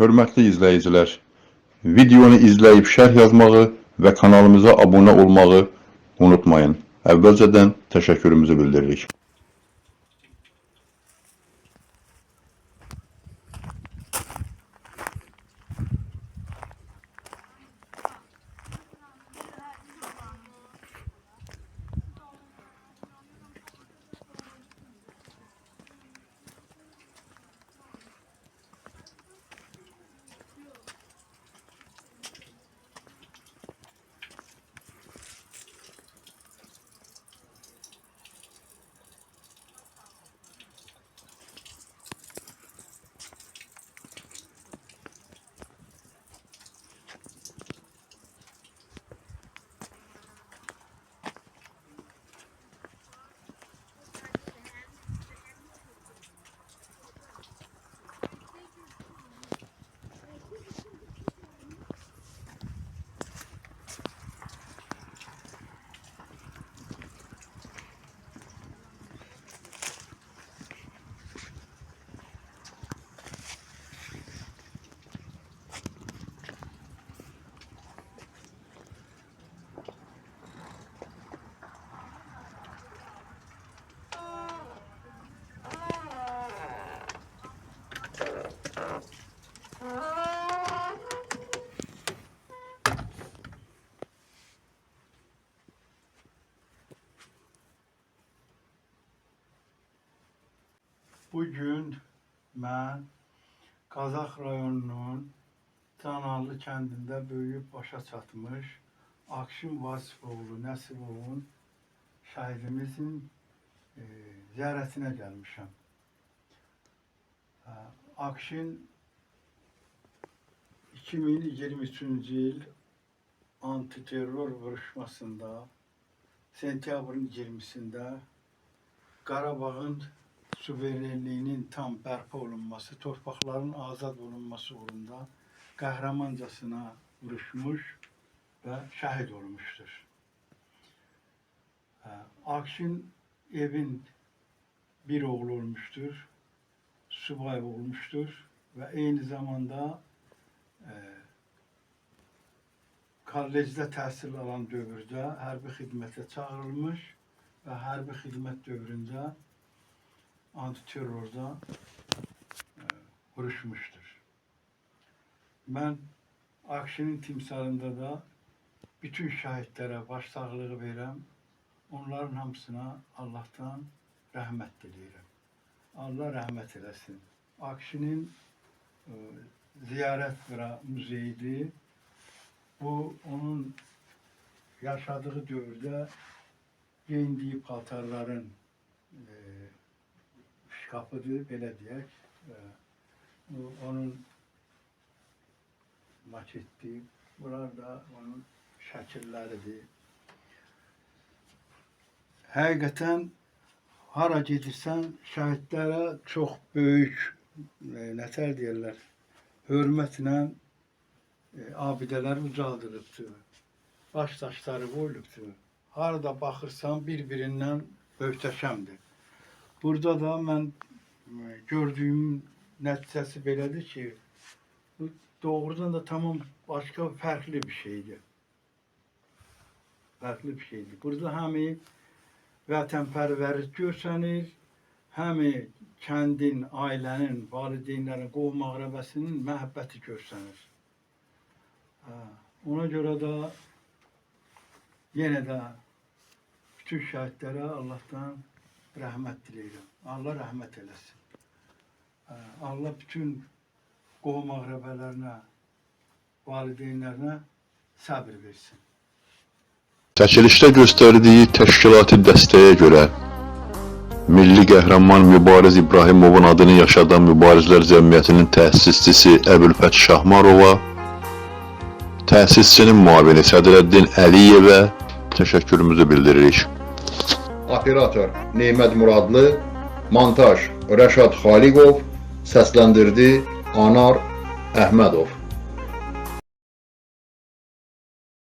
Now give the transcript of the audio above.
Hörmətli izləyicilər, videonu izləyib şərh yazmağı və kanalımıza abunə olmağı unutmayın. Əvvəlcədən təşəkkürümüzü bildiririk. Bugün mən Qazax rayonunun Canalı kəndində böyüyüb başa çatmış Akşin Vasifoğlu Nəsirovun şəhidimizin ziyarətinə gəlmişəm. Akşin 2023-cü il antiterror vuruşmasında sentyabrın 20-sində Qarabağın suverenliyinin tam bərpa olunması, torpaqların azad olunması uğrunda qəhrəmancasına vuruşmuş və şəhid olmuşdur. Akşin evin bir oğlu olmuşdur, subay olmuşdur və eyni zamanda kollecdə təhsil alan dövrdə hərbi xidmətə çağırılmış və hərbi xidmət dövründə antiterrorda vuruşmuşdur. Mən Akşinin timsalında da bütün şəhidlərə başsağlığı verəm. Onların hamısına Allah'tan rəhmət diləyirəm. Allah rəhmət eləsin. Akşinin ziyarət muzeyidir. Bu, onun yaşadığı dövrdə geyindiyi paltarların şkafıdır, belə deyək. Onun maketdir. Bunlar da onun şəkilləridir. Həqiqətən hara gedirsən, şəhidlərə çox böyük, nətər deyirlər, hörmətlə abidələr ucaldılıbdır. Baş daşları qoyulubdur. Harada baxırsan, bir-birindən möhtəşəmdir. Burada da mən gördüyüm nəticəsi belədir ki, bu doğrudan da tamam başqa fərqli bir şeydir. Fərqli bir şeydir. Burada həmi vətənpərvərlik görsənir, həmi kəndin, ailənin, valideynlərin, qovum əqrəbəsinin məhəbbəti görsənir. Ona görə də yenə də bütün şəhidlərə Allah'tan rəhmət diləyirəm. Allah rəhmət eləsin. Allah bütün qohum əqrəbələrinə, valideynlərinə səbir versin. Çəkilişdə göstərdiyi təşkilati dəstəyə görə Milli Qəhrəman Mübariz İbrahimovun adını yaşadan Mübarizlər Cəmiyyətinin təsisçisi Əbülfət Şahmarova, təsisçinin müavini Sədrəddin Əliyevə təşəkkürümüzü bildiririk. Operator Neymət Muradlı, montaj Rəşad Xaliqov, səsləndirdi Anar Əhmədov.